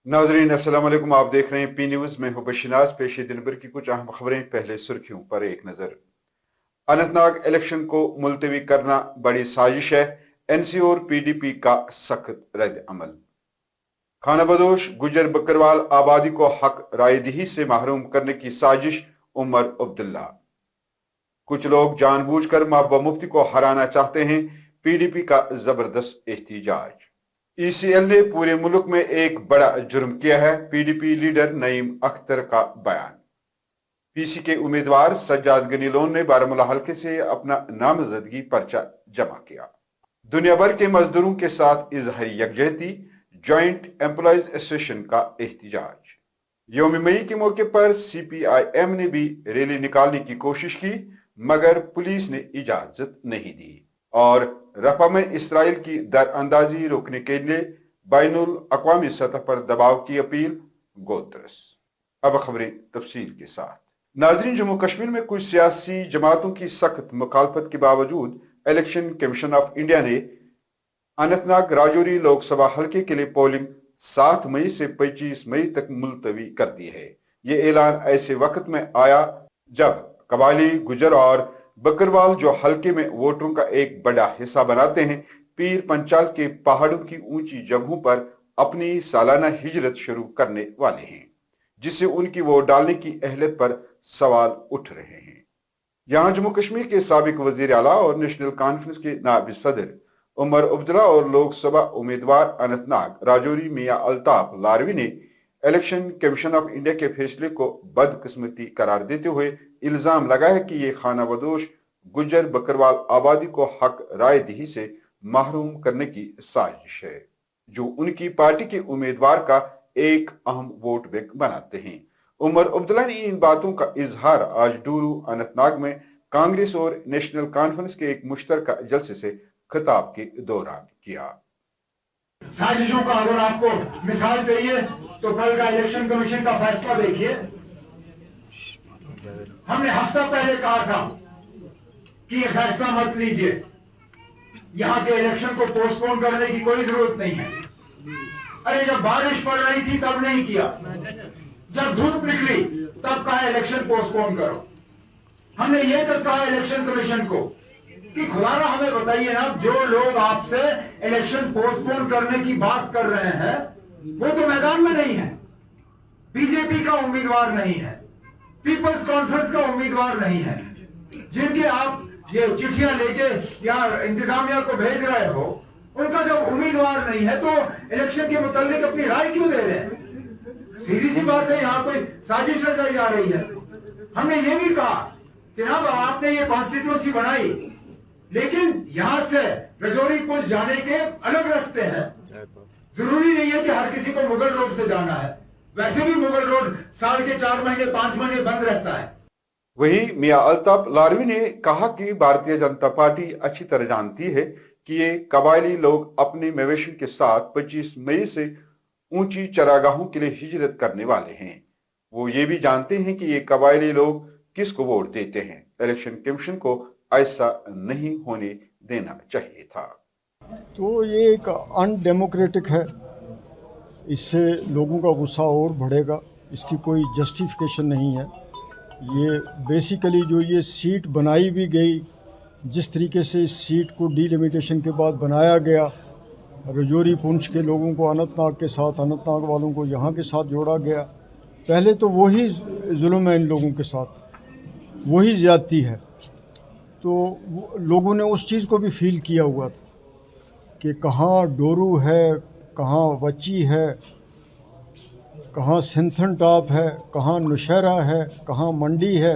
नाजरीन अस्सलाम वालेकुम। आप देख रहे हैं पी न्यूज में हूं बशिनाज। पेश दिन भर की कुछ अहम खबरें, पहले सुर्खियों पर एक नजर। अनंतनाग इलेक्शन को मुलतवी करना बड़ी साजिश है, एनसी और पीडीपी का सख्त रद्द अमल। खाना बदोश गुजर बकरवाल आबादी को हक रायदही से महरूम करने की साजिश, उमर अब्दुल्ला। कुछ लोग जानबूझकर महबूबा मुफ्ती को हराना चाहते हैं, पीडीपी का जबरदस्त एहतिजाज। ईसीएल ने पूरे मुल्क में एक बड़ा जुर्म किया है, पीडीपी लीडर नईम अख्तर का बयान। पीसी के उम्मीदवार सज्जाद गनी लोन ने बारामूला हल्के से अपना नामजदगी पर्चा जमा किया। दुनिया भर के मजदूरों के साथ इजहारी यकजहती, ज्वाइंट एम्प्लॉयज एसोसिएशन का एहतिजाज। यौम मई के मौके पर सीपीआईएम ने भी रैली निकालने की कोशिश की, मगर पुलिस ने इजाजत नहीं दी। और रफा में इसराइल की दरअंदाजी रोकने के लिए बैनुल अक़वामी सतह पर दबाव की अपील, गोत्रस। अब खबरें तफसील के साथ। नाजरीन, जम्मू कश्मीर में कुछ सियासी जमातों की सख्त मुखालफत के बावजूद इलेक्शन कमीशन ऑफ इंडिया ने अनंतनाग राजौरी लोकसभा हल्के के लिए पोलिंग 7 मई से 25 मई तक मुलतवी कर दी है। ये ऐलान ऐसे वक्त में आया जब कबायली, गुजर और बकरवाल, जो हल्के में वोटरों का एक बड़ा हिस्सा बनाते हैं, पीर पंचाल के पहाड़ों की ऊंची जगहों पर अपनी सालाना हिजरत शुरू करने वाले हैं, जिससे उनकी वोट डालने की अहलियत पर सवाल उठ रहे हैं। यहाँ जम्मू कश्मीर के साबिक वजीर आला और नेशनल कॉन्फ्रेंस के नायब सदर उमर अब्दुल्ला और लोकसभा उम्मीदवार अनंतनाग राजौरी मियां अल्ताफ लारवी ने इलेक्शन कमीशन ऑफ इंडिया के फैसले को बदकिस्मती करार देते हुए इल्जाम लगाया कि ये खाना बदोश गुजर बकरवाल आबादी को हक राय दही से महरूम करने की साजिश है, जो उनकी पार्टी के उम्मीदवार का एक अहम वोट बैंक बनाते हैं। उमर अब्दुल्ला ने इन बातों का इजहार आज डूरू अनंतनाग में कांग्रेस और नेशनल कॉन्फ्रेंस के एक मुश्तरका जलसे से खिताब के दौरान किया। साजिशों का अगर आपको मिसाल चाहिए तो कल का इलेक्शन कमीशन का फैसला देखिए। हमने हफ्ता पहले कहा था कि ये फैसला मत लीजिए, यहां के इलेक्शन को पोस्टपोन करने की कोई जरूरत नहीं है। अरे जब बारिश पड़ रही थी तब नहीं किया, जब धूप निकली तब कहा इलेक्शन पोस्टपोन करो। हमने ये तक कहा इलेक्शन कमीशन को कि खुदारा हमें बताइए ना, जो लोग आपसे इलेक्शन पोस्टपोन करने की बात कर रहे हैं वो तो मैदान में नहीं है, बीजेपी का उम्मीदवार नहीं है, पीपल्स कॉन्फ्रेंस का उम्मीदवार नहीं है, जिनके आप ये चिट्ठियां लेके या इंतजामिया को भेज रहे हो, उनका जब उम्मीदवार नहीं है तो इलेक्शन के मुतालिक अपनी राय क्यों दे रहे हैं? सीधी सी बात है, यहाँ कोई साजिश नजर आ रही है। हमने ये भी कहा कि ना आपने ये कॉन्स्टिट्यूंसी बनाई, लेकिन यहां से रजौरी कुछ जाने के अलग रास्ते हैं। जरूरी नहीं है कि हर किसी को मुगल रोड से जाना है, वैसे भी मुगल रोड साल के 4 महीने 5 महीने बंद रहता है। वहीं मियां अल्ताफ लारवी ने कहा कि भारतीय जनता पार्टी अच्छी तरह जानती है कि ये कबायली लोग अपने मवेशियों के साथ 25 मई से ऊंची चरागाहों के लिए हिजरत करने वाले हैं। वो ये भी जानते हैं कि ये कबायली लोग किसको वोट देते हैं। इलेक्शन कमीशन को ऐसा नहीं होने देना चाहिए था। तो ये एक अनडेमोक्रेटिक है, इससे लोगों का गुस्सा और बढ़ेगा, इसकी कोई जस्टिफिकेशन नहीं है। ये बेसिकली जो ये सीट बनाई भी गई, जिस तरीके से इस सीट को डिलिमिटेशन के बाद बनाया गया, रजौरी पुंछ के लोगों को अनंतनाग के साथ, अनंतनाग वालों को यहाँ के साथ जोड़ा गया। पहले तो वही जुल्म है इन लोगों के साथ, वही ज़्यादती है। तो लोगों ने उस चीज़ को भी फील किया हुआ था कि कहाँ डोरू है, कहाँ वच्ची है, कहाँ सिंथन टॉप है, कहाँ नौशहरा है, कहाँ मंडी है,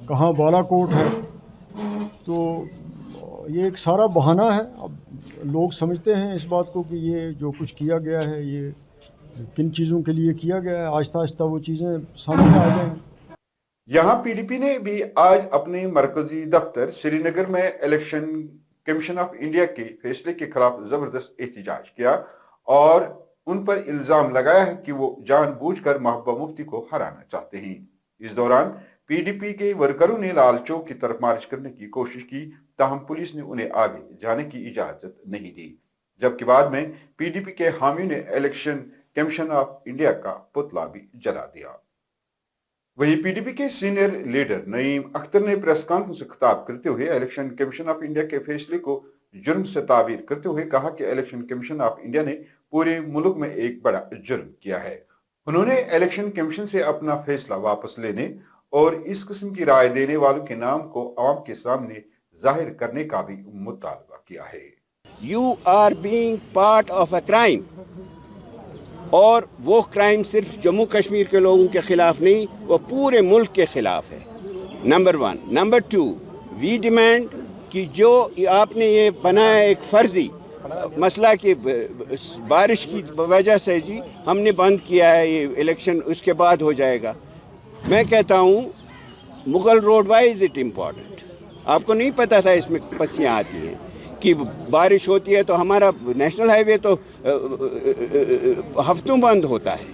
कहाँ बालाकोट है। तो ये एक सारा बहाना है। अब लोग समझते हैं इस बात को कि ये जो कुछ किया गया है ये किन चीज़ों के लिए किया गया है। आहिस्ता आहिस्ता वो चीज़ें सामने आ जाएंगी। यहाँ पीडीपी ने भी आज अपने मरकजी दफ्तर श्रीनगर में इलेक्शन कमीशन ऑफ इंडिया के फैसले के खिलाफ जबरदस्त एहतजाज किया और उन पर इल्जाम लगाया है कि वो जानबूझकर महबूबा मुफ्ती को हराना चाहते हैं। इस दौरान पीडीपी के वर्करों ने लाल चौक की तरफ मार्च करने की कोशिश की, ताहम पुलिस ने उन्हें आगे जाने की इजाजत नहीं दी। जबकि बाद में पीडीपी के हामियों ने इलेक्शन कमीशन ऑफ इंडिया का पुतला भी जला दिया। वहीं पीडीपी के सीनियर लीडर नईम अख्तर ने प्रेस कॉन्फ्रेंस से खिताब करते हुए इलेक्शन कमीशन ऑफ इंडिया के फैसले को जुर्म से ताबीर करते हुए कहा कि इलेक्शन कमीशन ऑफ इंडिया ने पूरे मुल्क में एक बड़ा जुर्म किया है। उन्होंने इलेक्शन कमीशन से अपना फैसला वापस लेने और इस किस्म की राय देने वालों के नाम को आवाम के सामने जाहिर करने का भी मुतालबा किया है। You are being part of a crime, और वो क्राइम सिर्फ जम्मू कश्मीर के लोगों के खिलाफ नहीं, वो पूरे मुल्क के खिलाफ है। नंबर 1। नंबर 2, वी डिमांड कि जो आपने ये बनाया एक फर्जी मसला कि बारिश की वजह से जी हमने बंद किया है ये इलेक्शन, उसके बाद हो जाएगा। मैं कहता हूँ Mughal road, why is it important? आपको नहीं पता था इसमें पस्सियाँ आती हैं कि बारिश होती है तो हमारा नेशनल हाईवे तो हफ्तों बंद होता है,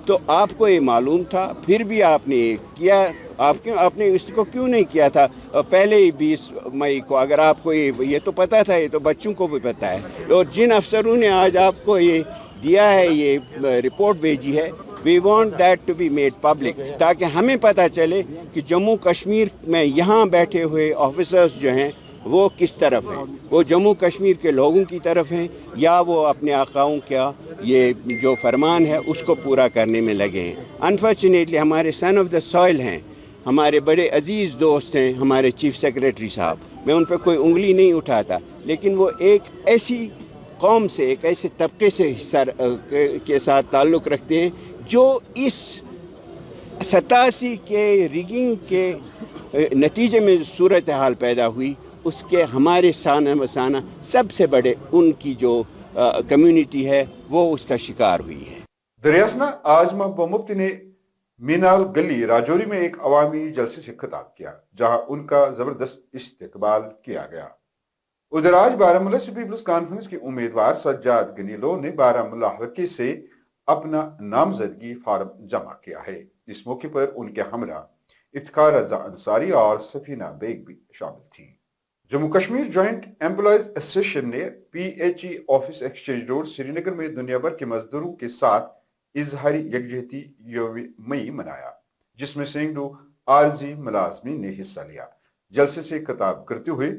तो आपको ये मालूम था, फिर भी आपने ये किया। आपने इसको क्यों नहीं किया था पहले ही 20 मई को? अगर आपको ये तो पता था, ये तो बच्चों को भी पता है। और जिन अफसरों ने आज आपको ये दिया है, ये रिपोर्ट भेजी है, we want that to be made public, ताकि हमें पता चले कि जम्मू कश्मीर में यहाँ बैठे हुए ऑफिसर्स जो हैं वो किस तरफ हैं, वो जम्मू कश्मीर के लोगों की तरफ हैं या वो अपने आकाओं का ये जो फरमान है उसको पूरा करने में लगे हैं। अनफॉर्चुनेटली हमारे सन ऑफ द सॉइल हैं, हमारे बड़े अजीज़ दोस्त हैं हमारे चीफ सेक्रेटरी साहब, मैं उन पर कोई उंगली नहीं उठाता, लेकिन वो एक ऐसी कौम से, एक ऐसे तबके से के साथ ताल्लुक़ रखते हैं जो इस 87 के रिगिंग के नतीजे में सूरत हाल पैदा हुई, उसके हमारे साना मसाना सबसे बड़े उनकी जो कम्युनिटी है वो उसका शिकार हुई है। दरियासना आज महबूबा मुफ्ती ने मीनाल गली राजौरी में एक अवामी जलसे से खिताब किया, जहां उनका जबरदस्त इस्तकबाल किया गया। उधर आज बारामूला से पीपल्स कॉन्फ्रेंस के उम्मीदवार सज्जाद गनीलो ने बारामूला हल्के से अपना नामजदगी फार्म जमा किया है। इस मौके पर उनके हमरा इफ्तिखार रजा अंसारी और सफीना बेग भी शामिल थी। Jammu Kashmir joint employees association ने PHE office exchange road Srinagar में दुनिया भर के मजदूरों के साथ इजहारी यकजहती यौम मई मनाया, जिसमें सैकड़ों आरजी मुलाजमीन ने हिस्सा लिया। जलसे से खिताब करते हुए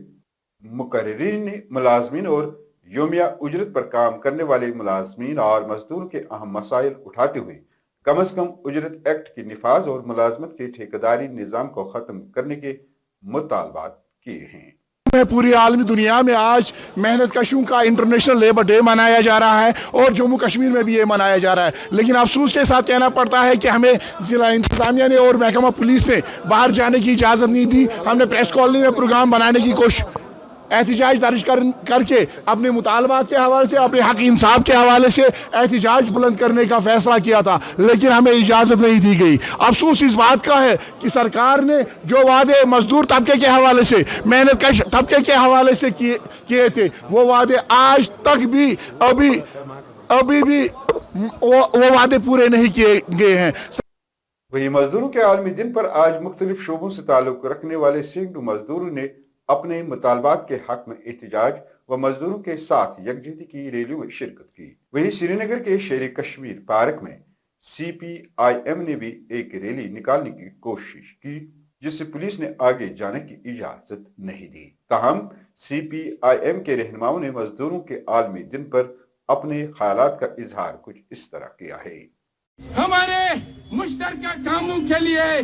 मुकर्रिरीन ने मुलाजमीन और योमिया उजरत पर काम करने वाले मुलाजमीन और मजदूरों के अहम मसाइल उठाते हुए कम से कम उजरत एक्ट के निफाज और मुलाजमत के ठेकेदारी निज़ाम को ख़त्म करने के मुतालबात किए हैं। पूरी आलमी दुनिया में आज मेहनत कशों का इंटरनेशनल लेबर डे मनाया जा रहा है और जम्मू कश्मीर में भी ये मनाया जा रहा है, लेकिन अफसोस के साथ कहना पड़ता है कि हमें जिला इंतजामिया ने और महकमा पुलिस ने बाहर जाने की इजाज़त नहीं दी। हमने प्रेस कॉलोनी में प्रोग्राम बनाने की कोशिश, एहतिजाज दर्ज करके अपने मुतालबात के हवाले से, अपने हक इंसाफ के हवाले से एहतिजाज बुलंद करने का फैसला किया था, लेकिन हमें इजाज़त नहीं दी गई। अफसोस इस बात का है कि सरकार ने जो वादे मजदूर तबके के हवाले से, मेहनत कश तबके के हवाले से किए थे, वो वादे आज तक भी अभी भी वो वादे पूरे नहीं किए गए हैं। वही मजदूरों के आलमी दिन पर आज मुख्तलिफ शोबों से ताल्लुक रखने वाले सैकड़ों मजदूरों ने अपने मुतालबात के हक में एहतिजाज व मजदूरों के साथ यकजहती की रैली में शिरकत की। वहीं श्रीनगर के शेर कश्मीर पार्क में CPIM ने भी एक रैली निकालने की कोशिश की, जिससे पुलिस ने आगे जाने की इजाजत नहीं दी। ताहम CPIM के रहनुमाओं ने मजदूरों के आलमी दिन पर अपने ख्यालात का इजहार कुछ इस तरह किया है। हमारे मुश्तरका कामों के लिए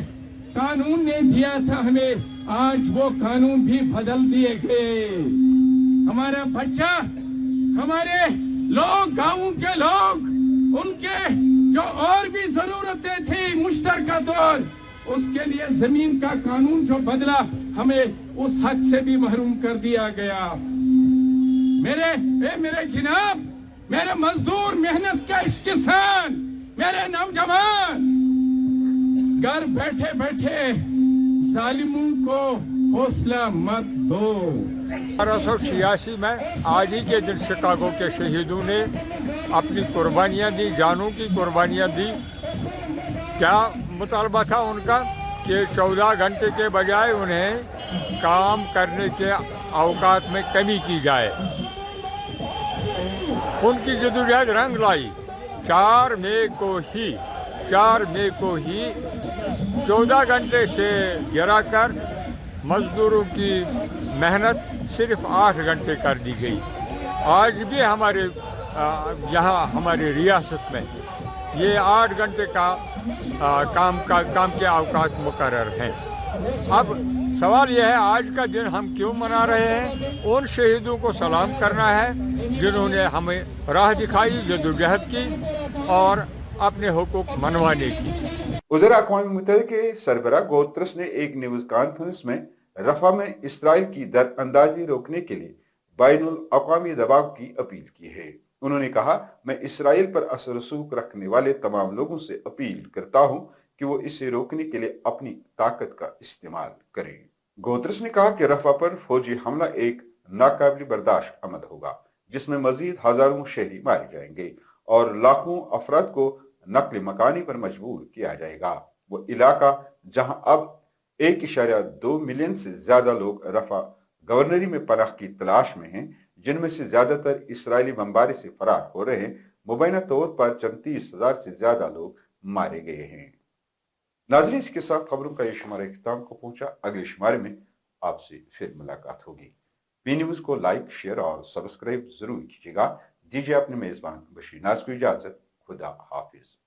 कानून ने दिया था हमें, आज वो कानून भी बदल दिए गए। हमारा बच्चा, हमारे लोग, गांवों के लोग, उनके जो और भी जरूरतें थी मुश्तरका तौर, उसके लिए जमीन का कानून जो बदला, हमें उस हक से भी महरूम कर दिया गया। मेरे जनाब, मेरे मजदूर, मेहनत कश किसान, मेरे नौजवान, घर बैठे बैठे जालिमों को हौसला मत दो। 1886 में आज ही के दिन शिकागो के शहीदों ने अपनी कुर्बानियाँ दी, जानों की कुर्बानियाँ दी। क्या मुतालबा था उनका कि 14 घंटे के बजाय उन्हें काम करने के अवकात में कमी की जाए। उनकी जदोजहद रंग लाई। 4 मई को ही 14 घंटे से गिराकर मजदूरों की मेहनत सिर्फ 8 घंटे कर दी गई। आज भी हमारे यहाँ हमारी रियासत में ये 8 घंटे का काम के अवकाश मुकर्रर हैं। अब सवाल यह है, आज का दिन हम क्यों मना रहे हैं? उन शहीदों को सलाम करना है जिन्होंने हमें राह दिखाई, जद्दोजहद की और अपने हुकूक मनवाने की। उधर अक़वाम मुत्तहिदा के सरबराह गोत्रस ने एक न्यूज कॉन्फ्रेंस में रफा में इसराइल की दरअंदाजी रोकने के लिए बैनुल अक़वामी दबाव की अपील की है। उन्होंने कहा, मैं इसराइल पर असर रसूख रखने वाले तमाम लोगों से अपील करता हूं कि वो इसे रोकने के लिए अपनी ताकत का इस्तेमाल करें। गोत्रस ने कहा कि रफा पर फौजी हमला एक नाकाबिल बर्दाश्त अमल होगा, जिसमें मजीद हजारों शहरी मारे जाएंगे और लाखों अफराद को नक्ल मकानी पर मजबूर किया जाएगा। वो इलाका जहां अब 1.2 मिलियन से ज्यादा लोग रफा गवर्नरी में पनाह की तलाश में हैं, जिनमें से ज्यादातर इसराइली बमबारी से फरार हो रहे हैं, मुबैना तौर पर 34,000 से ज्यादा लोग मारे गए हैं। नाज़रीन, इसके साथ खबरों का ये शुमारा इख्तिताम को पहुंचा। अगले शुमारे में आपसे फिर मुलाकात होगी। पी न्यूज को लाइक, शेयर और सब्सक्राइब जरूर कीजिएगा। दीजिए अपने मेजबान बशीर नाज को इजाजत। खुदा हाफिज।